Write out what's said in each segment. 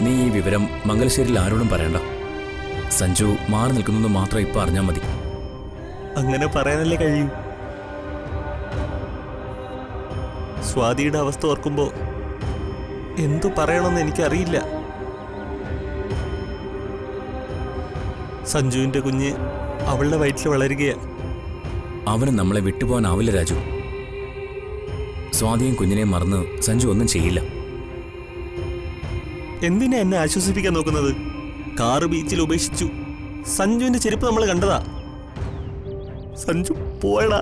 നീ ഈ വിവരം മംഗലശ്ശേരിയിൽ ആരോടും പറയണ്ട. സഞ്ജു മാറി നിൽക്കുന്നു മാത്രം ഇപ്പൊ അറിഞ്ഞാൽ മതി. അങ്ങനെ പറയാനല്ലേ കഴിയൂ. സ്വാതിയുടെ അവസ്ഥ ഓർക്കുമ്പോ എന്തു പറയണമെന്ന് എനിക്കറിയില്ല. സഞ്ജുവിന്റെ കുഞ്ഞ് അവളുടെ വയറ്റിൽ വളരുകയാ. അവന് നമ്മളെ വിട്ടുപോകാനാവില്ല രാജു. സ്വാതിയും കുഞ്ഞിനെയും മറന്ന് സഞ്ജു ഒന്നും ചെയ്യില്ല. എന്തിനാ എന്നെ ആശ്വസിപ്പിക്കാൻ നോക്കുന്നത്? കാറ് ബീച്ചിൽ ഉപേക്ഷിച്ചു. സഞ്ജുവിന്റെ ചെരുപ്പ് നമ്മൾ കണ്ടതാ. സഞ്ജു പോയടാ.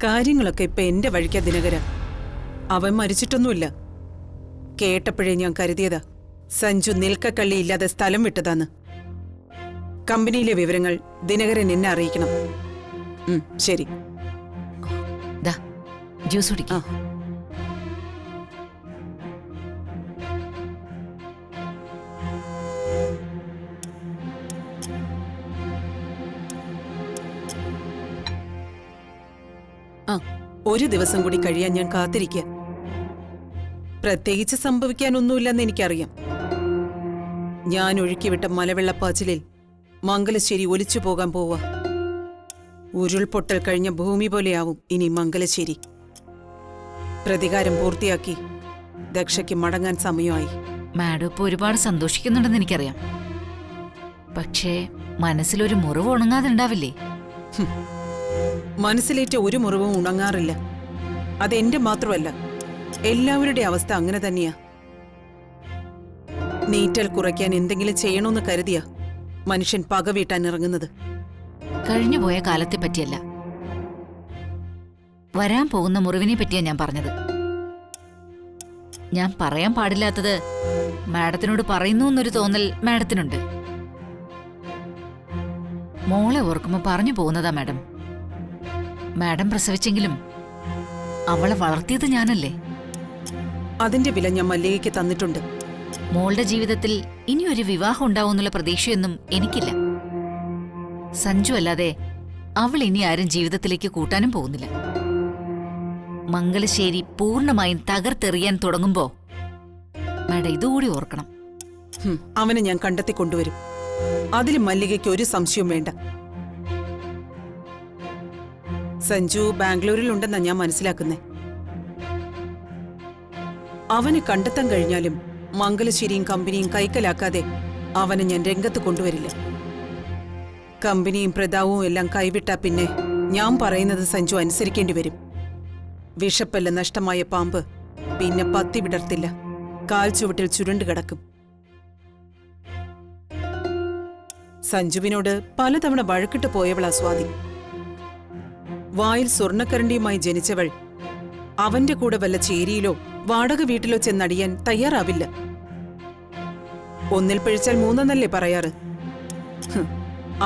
കാര്യങ്ങളൊക്കെ ഇപ്പൊ എന്റെ വഴിക്കാ ദിനകര. അവൻ മരിച്ചിട്ടൊന്നുമില്ല. കേട്ടപ്പോഴേ ഞാൻ കരുതിയതാ സഞ്ജു നിൽക്കക്കള്ളിയില്ലാതെ സ്ഥലം വിട്ടതാന്ന്. കമ്പനിയിലെ വിവരങ്ങൾ ദിനകരൻ എന്നെ അറിയിക്കണം. ശരി. ജ്യൂസ് കുടിക്കാം. ഒരു ദിവസം കൂടി കഴിയാൻ ഞാൻ കാത്തിരിക്കുക. പ്രത്യേകിച്ച് സംഭവിക്കാനൊന്നുമില്ലെന്ന് എനിക്കറിയാം. ഞാൻ ഒഴുക്കിവിട്ട മലവെള്ളപ്പാച്ചിലിൽ മംഗലശ്ശേരി ഒലിച്ചു പോകാൻ പോവാ. ഉരുൾപൊട്ടൽ കഴിഞ്ഞ ഭൂമി പോലെയാവും ഇനി മംഗലശ്ശേരി. പ്രതികാരം പൂർത്തിയാക്കി ദക്ഷയ്ക്ക് മടങ്ങാൻ സമയമായി. മാഡം ഇപ്പൊ ഒരുപാട് സന്തോഷിക്കുന്നുണ്ടെന്ന് എനിക്കറിയാം. പക്ഷേ മനസ്സിലൊരു മുറിവ് ഉണങ്ങാതുണ്ടാവില്ലേ? മനസ്സിലേറ്റ ഒരു മുറിവും ഉണങ്ങാറില്ല. അതെന്റെ മാത്രമല്ല, എല്ലാവരുടെ അവസ്ഥ അങ്ങനെ തന്നെയാ. നീറ്റൽ കുറയ്ക്കാൻ എന്തെങ്കിലും ചെയ്യണമെന്ന് കരുതിയാ മനുഷ്യൻ പക വീട്ടാൻ ഇറങ്ങുന്നത്. കഴിഞ്ഞുപോയ കാലത്തെ പറ്റിയല്ല, വരാൻ പോകുന്ന മുറിവിനെ പറ്റിയാ ഞാൻ പറഞ്ഞത്. ഞാൻ പറയാൻ പാടില്ലാത്തത് മാഡത്തിനോട് പറയുന്നു എന്നൊരു തോന്നൽ മാഡത്തിനുണ്ട്. മോളെ ഓർക്കുമ്പോ പറഞ്ഞു പോകുന്നതാ മാഡം. മാഡം പ്രസവിച്ചെങ്കിലും അവളെ വളർത്തിയത് ഞാനല്ലേ. അതിന്റെ വില ഞാൻ മല്ലികയ്ക്ക് തന്നിട്ടുണ്ട്. മോളുടെ ജീവിതത്തിൽ ഇനിയൊരു വിവാഹം ഉണ്ടാവുന്നുള്ള പ്രതീക്ഷയൊന്നും എനിക്കില്ല. സഞ്ജു അല്ലാതെ അവൾ ഇനി ആരും ജീവിതത്തിലേക്ക് കൂട്ടാനും പോകുന്നില്ല. മംഗലശ്ശേരി പൂർണ്ണമായും തകർത്തെറിയാൻ തുടങ്ങുമ്പോ മാഡം ഇതുകൂടി ഓർക്കണം. അവനെ ഞാൻ കണ്ടെത്തിക്കൊണ്ടുവരും. അതിൽ മല്ലികയ്ക്ക് ഒരു സംശയവും വേണ്ട. സഞ്ജു ബാംഗ്ലൂരിലുണ്ടെന്നാ ഞാൻ മനസ്സിലാക്കുന്നേ. അവനെ കണ്ടെത്താൻ കഴിഞ്ഞാലും മംഗലശ്ശേരിയും കമ്പനിയും കൈക്കലാക്കാതെ അവനെ ഞാൻ രംഗത്ത് കൊണ്ടുവരില്ല. കമ്പനിയും പ്രതാവും എല്ലാം കൈവിട്ടാ പിന്നെ ഞാൻ പറയുന്നത് സഞ്ജു അനുസരിക്കേണ്ടി വരും. വിഷപ്പല്ല നഷ്ടമായ പാമ്പ് പിന്നെ പത്തി വിടർത്തില്ല, കാൽ ചുവട്ടിൽ ചുരുണ്ടു കിടക്കും. സഞ്ജുവിനോട് പലതവണ വഴക്കിട്ട് പോയവളാ സ്വാതി. വായിൽ സ്വർണ്ണക്കരണ്ടിയുമായി ജനിച്ചവൾ അവന്റെ കൂടെ വല്ല ചേരിയിലോ വാടക വീട്ടിലോ ചെന്നടിയാൻ തയ്യാറാവില്ല. ഒന്നിൽ പിഴച്ചാൽ മൂന്നെന്നല്ലേ പറയാറ്.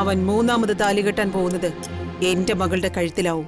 അവൻ മൂന്നാമത് താലി കെട്ടാൻ പോകുന്നത് എന്റെ മകളുടെ കഴുത്തിലാവും.